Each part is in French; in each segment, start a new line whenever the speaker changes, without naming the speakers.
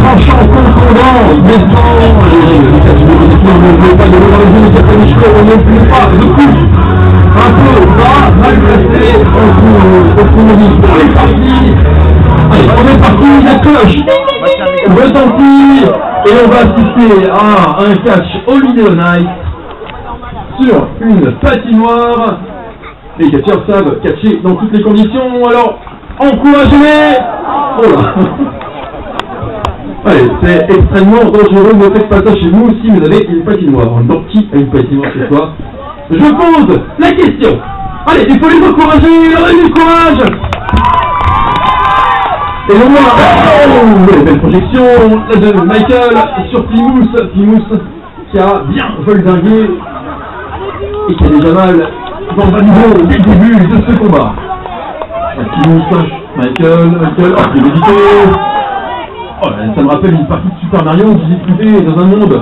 tranchant contondant, maintenant, les catégories ne pas de l'origine de certaines choses, non plus pas de couche. Un peu bas, mal placé, au fond du pour les parties. Allez, on est parti, la cloche. Retentit, et on va assister à un catch Holiday on Ice sur une patinoire. Les catcheurs savent catcher dans toutes les conditions, alors encouragez-les. Oh là. Allez, c'est extrêmement dangereux, ne faites pas ça chez vous si vous avez une patinoire. Donc qui a une patinoire chez soi? Je pose la question. Allez, il faut les encourager, leur donner du courage. Et le moi, oh, belle projection, la de Michael sur Plymouth qui a bien voldingué et qui a déjà mal dans le bas niveau dès le début de ce combat. Plymouth, Michael, oh, c'est médité. Oh, ça me rappelle une partie de Super Mario où j'ai discuté dans un monde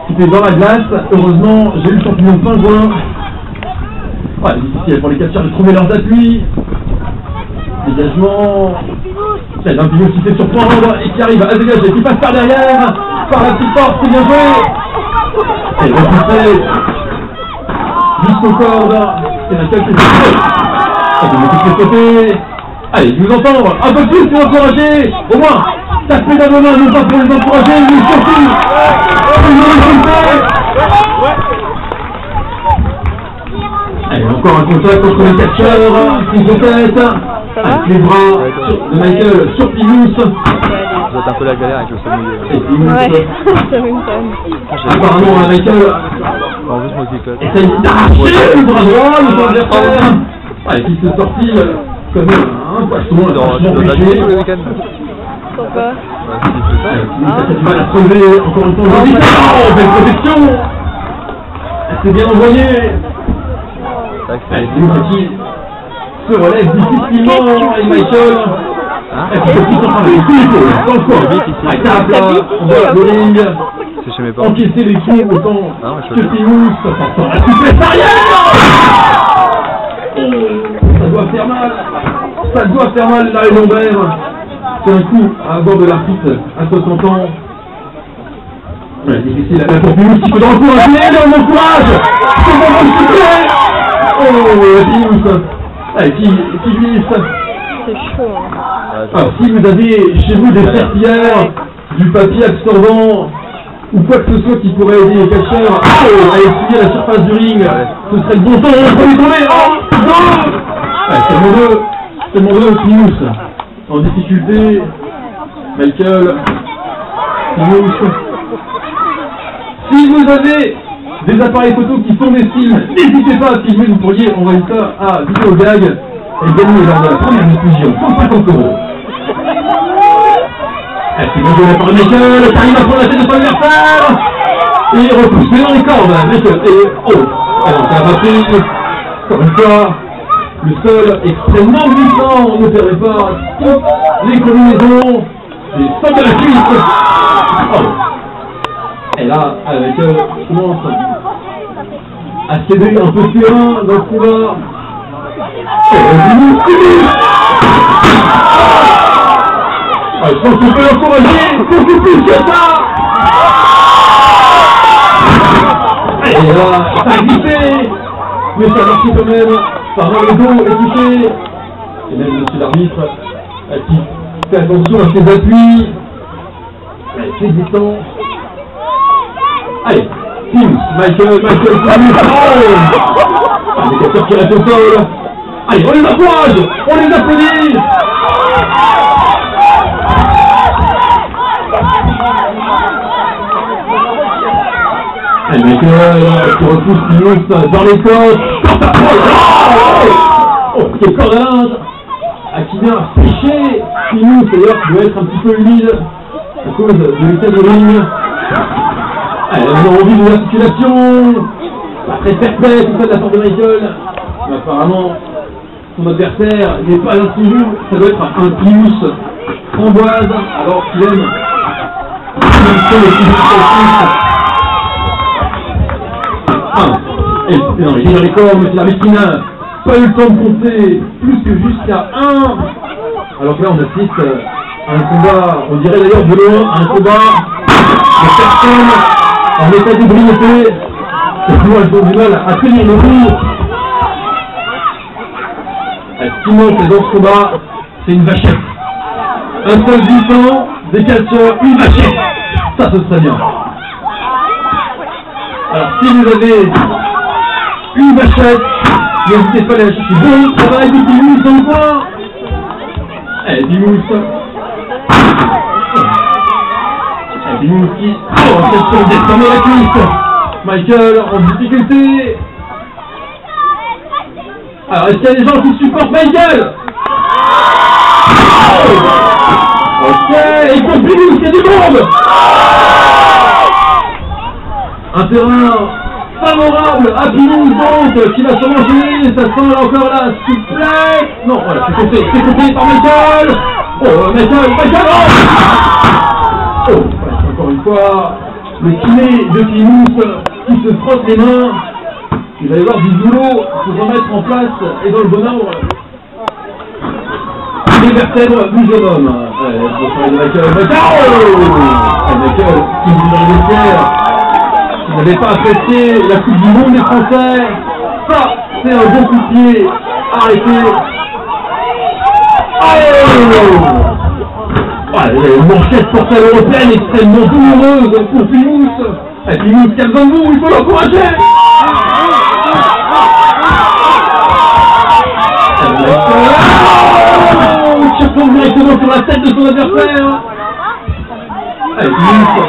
qui était dans la glace. Heureusement, j'ai eu le champignon pingouin. Ouais, difficile pour les catcheurs de trouver leurs appuis. Dégagement. Il y a un Plymouth qui fait surprendre et qui arrive à dégager, qui passe par derrière, par la petite porte, c'est bien joué. Et repoussé jusqu'au cordes. C'est Michael qui est fait. Ça peut mettre les côtés. Allez, je vous entends un peu plus pour encourager, au moins. Tapez dans vos mains, non pas pour les encourager, mais surtout pour les résultats. Allez, encore un contact entre les catcheurs, qui se tête, avec les bras de Michael sur Plymouth.
Vous êtes un peu la galère avec le sol mouillé.
Et Plymouth.
Ouais, ça m'étonne.
Apparemment, Michael
En plus, moi aussi,
essaye d'arracher le bras droit de son adversaire. Allez, qui se sortit comme un poisson, un
dans la nuit, le week-end.
Pourquoi?
Ça fait du mal à se relever, encore une fois, oh, belle protection. Elle s'est bien envoyée. Allez, c'est nous qui se relève difficilement, et Michael. Elle fait tout en train de l'équipe, dans le corps. Elle tape là, on voit le ring.
C'est chez mes parents.
Encaisser les coups autant que Plymouth, ça sent la souplesse arrière. Ça doit faire mal. Ça doit faire mal, là, les lombaires. C'est un coup à avoir de l'artiste à 60 ans. Ouais, difficile à la pour Plymouth, il faut encourager, on encourage. C'est bon, on se fait. Oh, Plymouth. Allez, qui glisse.
C'est chaud.
Alors, si vous avez chez vous des serpillères, du papier absorbant, ou quoi que ce soit qui pourrait aider les catcheurs à essuyer la surface du ring, ce serait le bon temps pour les tomber. Oh, non. Allez, c'est mon 2, Plymouth. En difficulté, Michael, Plymouth. Si vous avez des appareils photo qui sont des films, n'hésitez pas à filmer, vous pourriez envoyer ça à Vidéogag et gagner lors de la première diffusion 150 €. C'est bien joué la part de Michael, qui arrive à prendre la tête de son adversaire, et il repousse, mais dans les cordes, Michael, et oh, alors ça va pris, encore une fois. Le sol extrêmement glissant, ne perdez pas toutes les combinaisons des sols de la cuisse. Oh. Et là, avec commence à céder un peu de terrain dans le couloir. Je pense qu'on peut l'encourager beaucoup plus que ça. Et là, ça a glissé, mais ça marche quand même. Par le dos est touché, et même monsieur l'arbitre qui fait attention à ses appuis, ses distances. Allez, Plymouth, Michael, Plymouth, les capteurs qui restent au sol. Allez, on les encourage, on les applaudit. Allez, Michael qui repousse Plymouth dans les côtes. Oh, quel corps de linge qui vient sécher Plymouth, d'ailleurs, qui doit être un petit peu humide à cause de l'état de ring. Allez, on a envie de l'articulation, pas très perfect, tout ça de la part de Michael. Mais apparemment, son adversaire n'est pas un toujours, ça doit être un Plymouth framboise, alors qu'il aime et non, il est dans les corps, mais c'est la qui n'a pas eu le temps de compter plus que jusqu'à 1. Alors que là, on assiste à Un combat, on dirait d'ailleurs de loin, un combat de personnes en état d'ébriété. Moi, elles ont du mal à tenir le coup. Ce qui manque dans ce combat, c'est une vachette. Un seul glissant, des catcheurs, une vachette. Ça, ce serait bien. Alors, si vous avez une vachette, n'hésitez pas à la chercher. Bon travail du Pimousse dans le coin. Eh, Pimousse. Eh, Pimousse qui... Oh, cette chose d'être fermé la cuisse. Michael en difficulté. Alors, est-ce qu'il y a des gens qui supportent Michael? Ok, et pour Pimousse, il y a du monde. Un terrain favorable à Pimousse donc, qui va se manger, ça sent là encore la souplesse. Non, voilà, c'est coupé par Michael. Oh, Michael, oh, encore une fois, le kiné de Pimousse qui se frotte les mains. Il va y avoir du boulot pour remettre en place et dans le bon ordre les vertèbres du jeune homme. Michael, qui dit dans les vestiaires. Vous n'avez pas apprécié la Coupe du Monde des Français. Ça, c'est un bon coup de pied. Arrêtez. Allez, une manchette pour celle européenne extrêmement douloureuse pour Pimousse. Et Pimousse qui a besoin de vous, il faut l'encourager. Qui retombe directement sur la tête de son adversaire. Allez, Pimousse.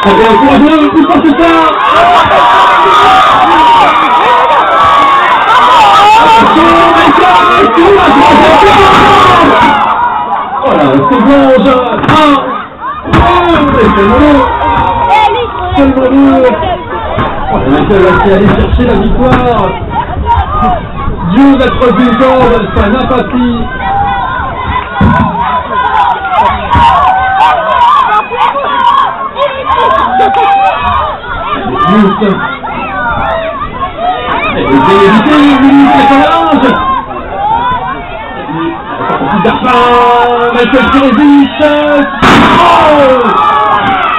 Allez, encouragez-le, plus fort que ça. Attention, Michael, voilà, c'est bon, seulement deux. Voilà, Michael qui allait chercher la victoire. Dieu de la troisième corde, ça n'a pas pris. Et vous avez évité, Willy Cacalange. Michael qui résiste. Oh,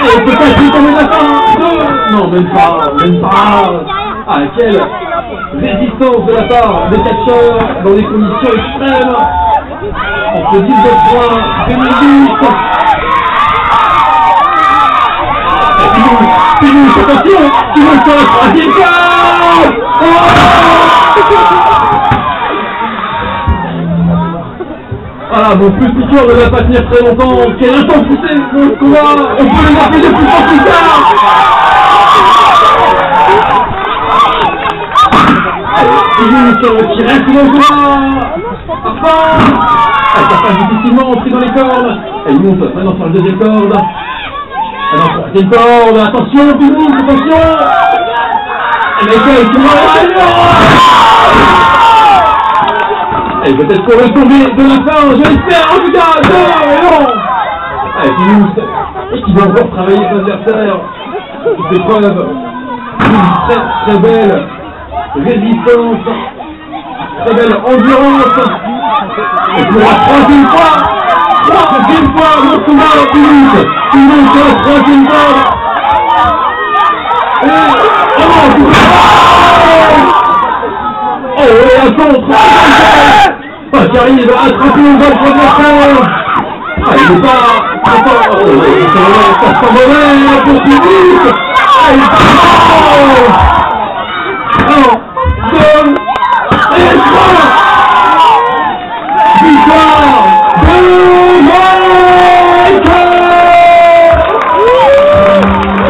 et peut-être qu'il tombe la fin. Non, même pas. Ah, quelle résistance de la part des catcheurs dans des conditions extrêmes. On se dit de points, 2010. Pimousse, attention, Pimousse sur la troisième corde. Voilà, mon petit cœur ne va pas tenir très longtemps. Quelle intensité dans le combat. On peut le marquer de plus en plus tard. Pimousse qui reste dans le combat. Ça passe difficilement entrer dans les cordes. Elle monte maintenant sur la deuxième corde. Alors, troisième corde, attention, Pimousse, attention. Et Michael qui va. Elle peut être pour retomber de la fin, je l'espère, en tout cas, non. Allez, Pimousse, et qui va encore travailler son adversaire. Il fait preuve d'une très belle résistance, très belle endurance. Et pour la troisième fois, mon combat, Pimousse sur la troisième corde. Et attends, qui arrive à attraper une balle pour adversaire. Il n'est pas... ça sent mauvais pour Pimousse.